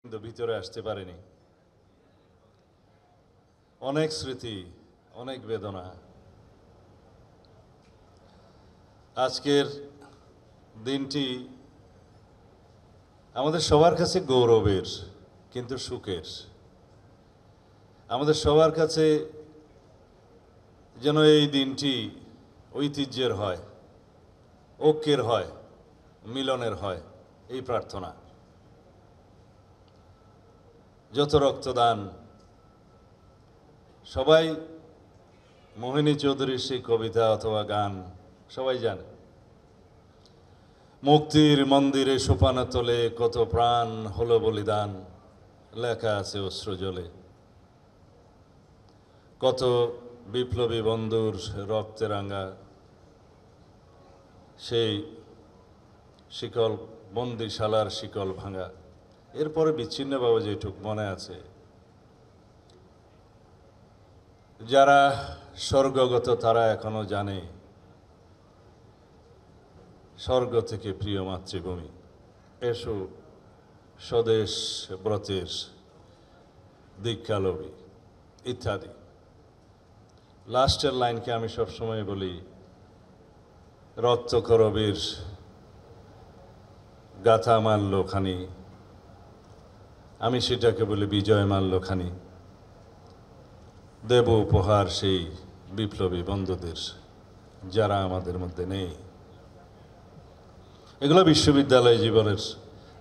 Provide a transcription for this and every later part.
কিন্তু ভিতরে আসতে পারেনি। অনেক স্মৃতি, অনেক বেদনা। আজকের দিনটি আমাদের সবার কাছে গৌরবের, কিন্তু সুখের। আমাদের সবার কাছে যেন এই দিনটি ঐতিহ্যের হয়, ঐক্যের হয়, মিলনের হয়, এই প্রার্থনা। যত রক্তদান, সবাই মোহিনী চৌধুরীর সেই কবিতা অথবা গান সবাই জানে। মুক্তির মন্দিরে সোপানো তোলে কত প্রাণ হলো বলিদান, লেখা আছে অশ্রু জলে। কত বিপ্লবী বন্ধুর রক্তে রাঙা সেই শিকল, বন্দিশালার শিকল ভাঙা। এরপরে বিচ্ছিন্নভাবে যেটুক মনে আছে, যারা স্বর্গগত তারা এখনো জানে স্বর্গ থেকে প্রিয় মাতৃভূমি। এসো স্বদেশ ব্রতের দীক্ষালবী ইত্যাদি। লাস্টের লাইনকে আমি সবসময় বলি, রক্তকরবীর গাথা মাল্যখানি, আমি সেটাকে বলি বিজয় মাল্যখানি। দেব উপহার সেই বিপ্লবী বন্ধুদের যারা আমাদের মধ্যে নেই। এগুলো বিশ্ববিদ্যালয় জীবনের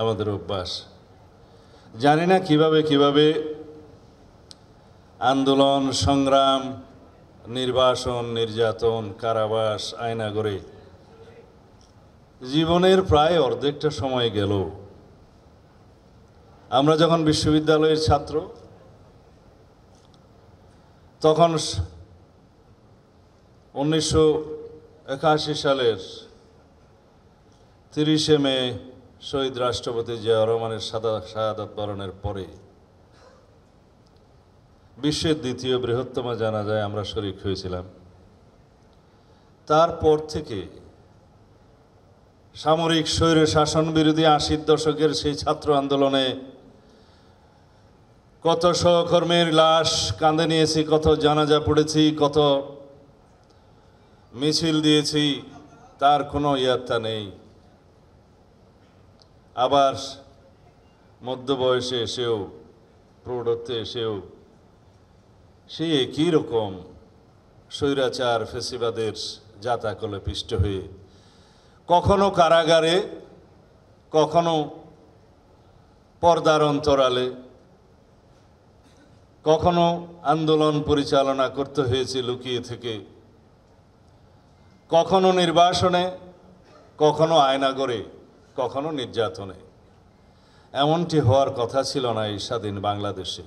আমাদের অভ্যাস। জানি না কিভাবে আন্দোলন, সংগ্রাম, নির্বাসন, নির্যাতন, কারাবাস, আয়নাঘরে জীবনের প্রায় অর্ধেকটা সময় গেল। আমরা যখন বিশ্ববিদ্যালয়ের ছাত্র, তখন 1981 সালের 30শে মে শহীদ রাষ্ট্রপতি জিয়াউর রহমানের শাহাদাত বরণের পরে বিশ্বের দ্বিতীয় বৃহত্তম জানাজায় আমরা শরীক হয়েছিলাম। তারপর থেকে সামরিক স্বৈর শাসন বিরোধী 80 দশকের সেই ছাত্র আন্দোলনে কত সহকর্মীর লাশ কাঁধে নিয়েছি, কত জানাজা পড়েছি, কত মিছিল দিয়েছি, তার কোনো ইয়াত্তা নেই। আবার মধ্যবয়সে এসেও, প্রৌঢ়ত্বে এসেও সেই একই রকম স্বৈরাচার ফেসিবাদের জাতাকলে পিষ্ট হয়ে কখনো কারাগারে, কখনো পর্দার অন্তরালে, কখনো আন্দোলন পরিচালনা করতে হয়েছে লুকিয়ে থেকে, কখনো নির্বাসনে, কখনো আয়নাঘরে, কখনো নির্যাতনে। এমনটি হওয়ার কথা ছিল না এই স্বাধীন বাংলাদেশে।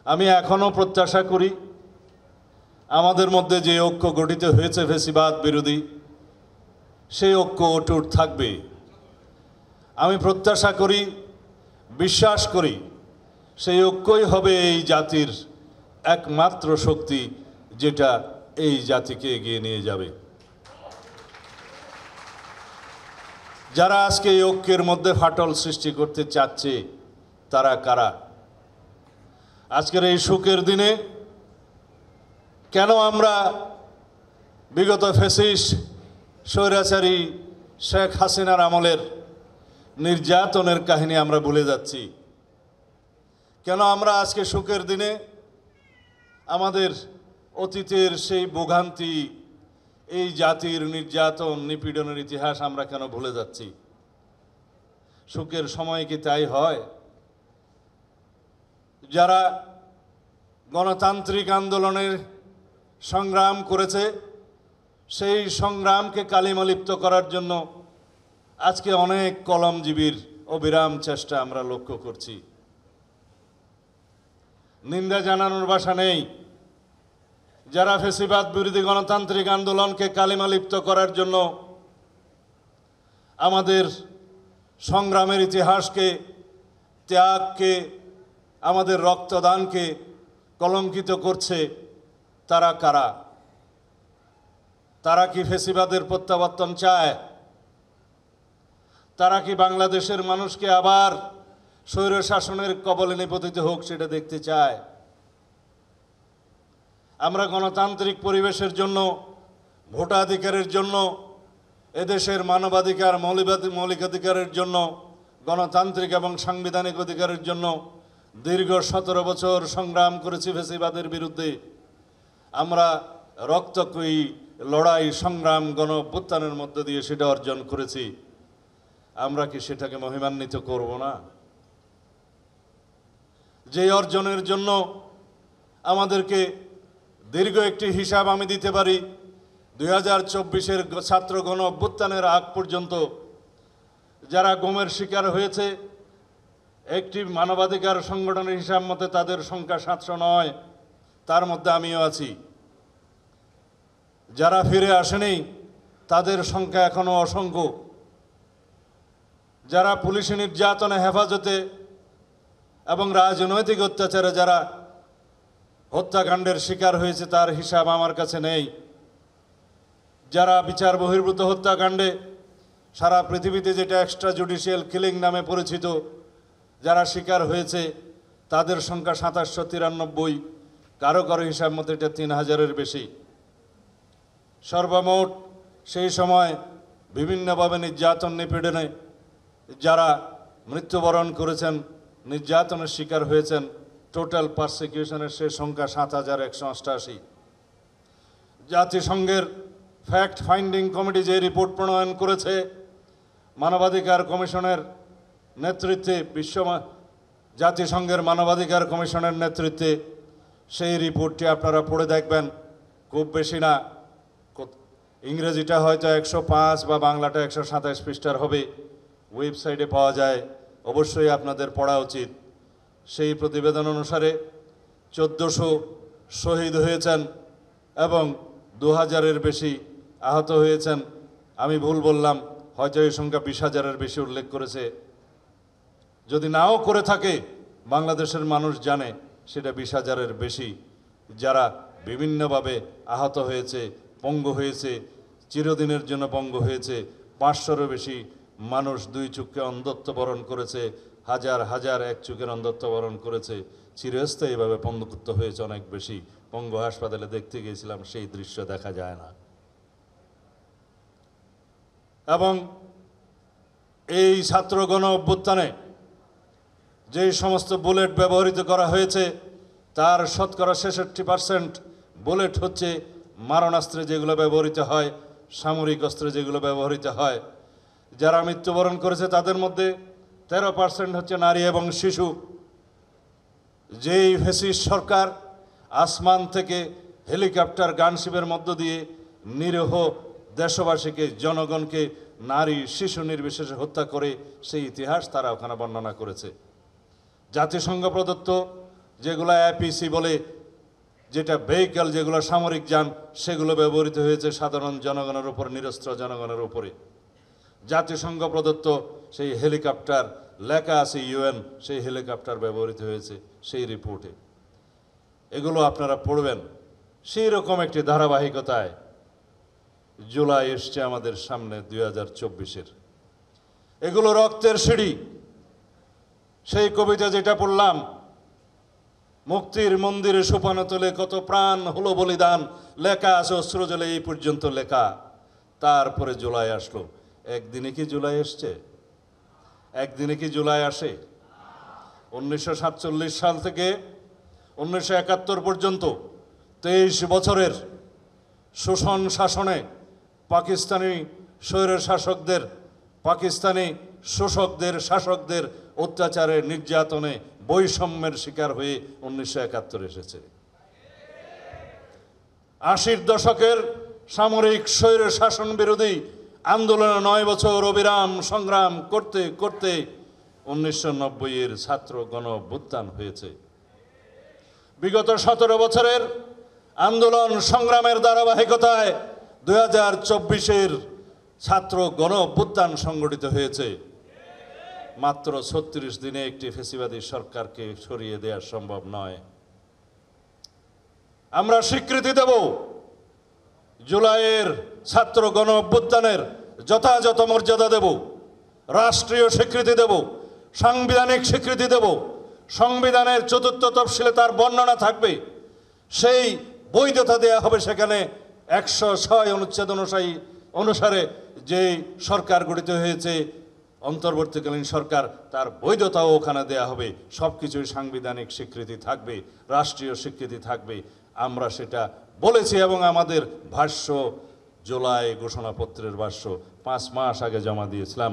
আমি এখনো প্রত্যাশা করি আমাদের মধ্যে যে ঐক্য গঠিত হয়েছে ফেসিবাদ বিরোধী, সেই ঐক্য অটুট থাকবে। আমি প্রত্যাশা করি, বিশ্বাস করি, সেই ঐক্যই হবে এই জাতির একমাত্র শক্তি, যেটা এই জাতিকে এগিয়ে নিয়ে যাবে। যারা আজকে এই ঐক্যের মধ্যে ফাটল সৃষ্টি করতে চাচ্ছে, তারা কারা? আজকের এই সুখের দিনে কেন আমরা বিগত ফ্যাসিস্ট স্বৈরাচারী শেখ হাসিনার আমলের নির্যাতনের কাহিনী আমরা ভুলে যাচ্ছি? কেন আমরা আজকে সুখের দিনে আমাদের অতীতের সেই ভোগান্তি, এই জাতির নির্যাতন, নিপীড়নের ইতিহাস আমরা কেন ভুলে যাচ্ছি? সুখের সময় কি তাই হয়? যারা গণতান্ত্রিক আন্দোলনের সংগ্রাম করেছে, সেই সংগ্রামকে কালিমালিপ্ত করার জন্য আজকে অনেক কলমজীবীর অবিরাম চেষ্টা আমরা লক্ষ্য করছি। নিন্দা জানানোর ভাষা নেই। যারা ফেসিবাদ বিরোধী গণতান্ত্রিক আন্দোলনকে কালিমালিপ্ত করার জন্য আমাদের সংগ্রামের ইতিহাসকে, ত্যাগকে, আমাদের রক্তদানকে কলঙ্কিত করছে, তারা কারা? তারা কি ফেসিবাদের প্রত্যাবর্তন চায়? তারা কি বাংলাদেশের মানুষকে আবার স্বৈর শাসনের কবলে নিপতিত হোক সেটা দেখতে চায়? আমরা গণতান্ত্রিক পরিবেশের জন্য, ভোটাধিকারের জন্য, এদেশের মানবাধিকার, মৌলিকাধিকারের জন্য, গণতান্ত্রিক এবং সাংবিধানিক অধিকারের জন্য দীর্ঘ 17 বছর সংগ্রাম করেছি ফ্যাসিবাদের বিরুদ্ধে। আমরা রক্তক্ষয়ী লড়াই, সংগ্রাম, গণ-অভ্যুত্থানের মধ্য দিয়ে সেটা অর্জন করেছি। আমরা কি সেটাকে মহিমান্বিত করব না? যে অর্জনের জন্য আমাদেরকে দীর্ঘ একটি হিসাব আমি দিতে পারি। 2024-এর ছাত্র গণ-অভ্যুত্থানের আগ পর্যন্ত যারা গুমের শিকার হয়েছে, একটি মানবাধিকার সংগঠনের হিসাব মতে তাদের সংখ্যা 709, তার মধ্যে আমিও আছি। যারা ফিরে আসেনি তাদের সংখ্যা এখনো অসংখ্য। যারা পুলিশি নির্যাতনে, হেফাজতে এবং রাজনৈতিক অত্যাচারে যারা হত্যাকাণ্ডের শিকার হয়েছে তার হিসাব আমার কাছে নেই। যারা বিচার বহির্ভূত হত্যাকাণ্ডে, সারা পৃথিবীতে যেটা এক্সট্রা জুডিশিয়াল কিলিং নামে পরিচিত, যারা শিকার হয়েছে তাদের সংখ্যা 2793, কারো কারো হিসাব মতো এটা 3000-এর বেশি। সর্বমোট সেই সময় বিভিন্নভাবে নির্যাতন, নিপীড়নে যারা মৃত্যুবরণ করেছেন, নির্যাতনের শিকার হয়েছেন, টোটাল পারসিকিউশনের সে সংখ্যা 7188। জাতিসংঘের ফ্যাক্ট ফাইন্ডিং কমিটি যে রিপোর্ট প্রণয়ন করেছে মানবাধিকার কমিশনের নেতৃত্বে, জাতিসংঘের মানবাধিকার কমিশনের নেতৃত্বে, সেই রিপোর্টটি আপনারা পড়ে দেখবেন। খুব বেশি না, ইংরেজিটা হয়তো 105 বা বাংলাটা 127 পৃষ্ঠার হবে, ওয়েবসাইটে পাওয়া যায়, অবশ্যই আপনাদের পড়া উচিত। সেই প্রতিবেদন অনুসারে 1400 শহীদ হয়েছেন এবং 2000-এর বেশি আহত হয়েছেন। আমি ভুল বললাম, হয়তো এই সংখ্যা 20,000-এর বেশি উল্লেখ করেছে। যদি নাও করে থাকে, বাংলাদেশের মানুষ জানে সেটা 20,000-এর বেশি, যারা বিভিন্নভাবে আহত হয়েছে, পঙ্গু হয়েছে, চিরদিনের জন্য পঙ্গু হয়েছে। 500-এরও বেশি মানুষ 2 চোখে অন্ধত্ব বরণ করেছে, হাজার হাজার 1 চোখের অন্ধত্ব বরণ করেছে, চিরস্থায়ীভাবে পঙ্গুত্ব হয়েছে অনেক বেশি। পঙ্গু হাসপাতালে দেখতে গিয়েছিলাম, সেই দৃশ্য দেখা যায় না। এবং এই ছাত্র গণ অভ্যুত্থানে যে সমস্ত বুলেট ব্যবহৃত করা হয়েছে তার শতকরা 66% বুলেট হচ্ছে মারণাস্ত্রে যেগুলো ব্যবহৃত হয়, সামরিক অস্ত্রে যেগুলো ব্যবহৃত হয়। যারা মৃত্যুবরণ করেছে তাদের মধ্যে 13% হচ্ছে নারী এবং শিশু। যেই ফ্যাসিস্ট সরকার আসমান থেকে হেলিকপ্টার, গানশিপের মধ্য দিয়ে নিরীহ দেশবাসীকে, জনগণকে, নারী শিশু নির্বিশেষে হত্যা করে, সেই ইতিহাস তারা ওখানে বর্ণনা করেছে। জাতিসংঘ প্রদত্ত যেগুলো অ্যাপিসি বলে, যেটা ভেহিক্যাল, যেগুলো সামরিক যান, সেগুলো ব্যবহৃত হয়েছে সাধারণ জনগণের উপর, নিরস্ত্র জনগণের উপরে। জাতিসংঘ প্রদত্ত সেই হেলিকপ্টার, লেখা আছে UN, সেই হেলিকপ্টার ব্যবহৃত হয়েছে সেই রিপোর্টে। এগুলো আপনারা পড়বেন। সেই রকম একটি ধারাবাহিকতায় জুলাই এসছে আমাদের সামনে 2024-এর। এগুলো রক্তের সিঁড়ি। সেই কবিতা যেটা পড়লাম, মুক্তির মন্দিরে সোপানো তোলে কত প্রাণ হলো বলিদান, লেখা আছে অস্ত্র জলে এই পর্যন্ত লেখা। তারপরে জুলাই আসলো। একদিনে কি জুলাই এসছে? একদিনে কি জুলাই আসে? 1947 সাল থেকে 1971 পর্যন্ত 23 বছরের শোষণ শাসনে, পাকিস্তানি স্বৈর শাসকদের, পাকিস্তানি শোষকদের, শাসকদের অত্যাচারে, নির্যাতনে, বৈষম্যের শিকার হয়ে 1971 এসেছে। 80-র দশকের সামরিক স্বৈর শাসন বিরোধী আন্দোলনে 9 বছর অবিরাম সংগ্রাম করতে করতে 1990-এর ছাত্র গণ অভ্যুত্থান হয়েছে। বিগত 17 বছরের আন্দোলন সংগ্রামের ধারাবাহিকতায় 2024-এর ছাত্র গণ অভ্যুত্থান সংগঠিত হয়েছে। মাত্র 36 দিনে একটি ফ্যাসিবাদী সরকারকে সরিয়ে দেওয়া সম্ভব নয়। আমরা স্বীকৃতি দেব জুলাইয়ের ছাত্র গণ অভ্যুত্থানের, যথাযথ মর্যাদা দেব। রাষ্ট্রীয় স্বীকৃতি দেব, সাংবিধানিক স্বীকৃতি দেব। সংবিধানের ৪র্থ তফসিলে তার বর্ণনা থাকবে, সেই বৈধতা দেয়া হবে। সেখানে ১০৬ অনুচ্ছেদ অনুসারে যে সরকার গঠিত হয়েছে, অন্তর্বর্তীকালীন সরকার, তার বৈধতাও ওখানে দেয়া হবে। সব কিছুই সাংবিধানিক স্বীকৃতি থাকবে, রাষ্ট্রীয় স্বীকৃতি থাকবে। আমরা সেটা বলেছি এবং আমাদের ভাষ্য, জুলাই ঘোষণাপত্রের ভাষ্য 5 মাস আগে জমা দিয়েছিলাম,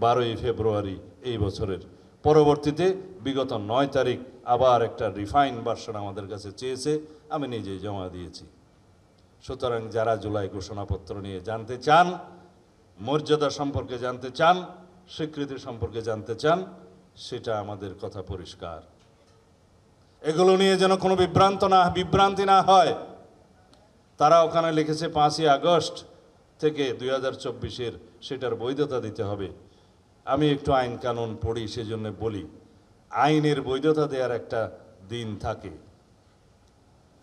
12ই ফেব্রুয়ারি এই বছরের। পরবর্তীতে বিগত 9 তারিখ আবার একটা রিফাইন ভার্সন আমাদের কাছে চেয়েছে, আমি নিজেই জমা দিয়েছি। সুতরাং যারা জুলাই ঘোষণাপত্র নিয়ে জানতে চান, মর্যাদা সম্পর্কে জানতে চান, স্বীকৃতি সম্পর্কে জানতে চান, সেটা আমাদের কথা পরিষ্কার। এগুলো নিয়ে যেন কোনো বিভ্রান্তি না হয়। তারা ওখানে লিখেছে 5ই আগস্ট থেকে 2024-এর সেটার বৈধতা দিতে হবে। আমি একটু আইন কানুন পড়ি, সেজন্য বলি, আইনের বৈধতা দেওয়ার একটা দিন থাকে,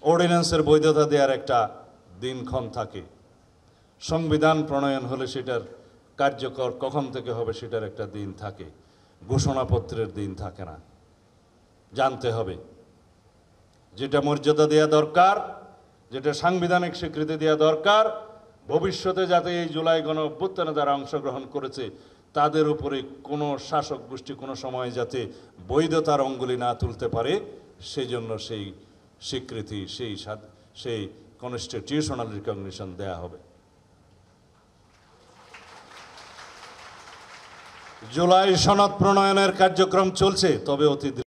অর্ডিন্যান্সের বৈধতা দেওয়ার একটা দিনক্ষণ থাকে, সংবিধান প্রণয়ন হলে সেটার কার্যকর কখন থেকে হবে সেটার একটা দিন থাকে, ঘোষণাপত্রের দিন থাকে না। জানতে হবে যেটা মর্যাদা দেওয়া দরকার, যেটা সাংবিধানিক স্বীকৃতি দেওয়া দরকার, ভবিষ্যতে যাতে এই জুলাই গণঅভ্যুত্থানে যারা অংশগ্রহণ করেছে তাদের উপরে কোনো শাসক গোষ্ঠী কোনো সময় যাতে বৈধতার অঙ্গুলি না তুলতে পারে, সেই জন্য সেই স্বীকৃতি, সেই কনস্টিটিউশনাল রিকগনিশন দেয়া হবে। জুলাই সনদ প্রণয়নের কার্যক্রম চলছে, তবে অতি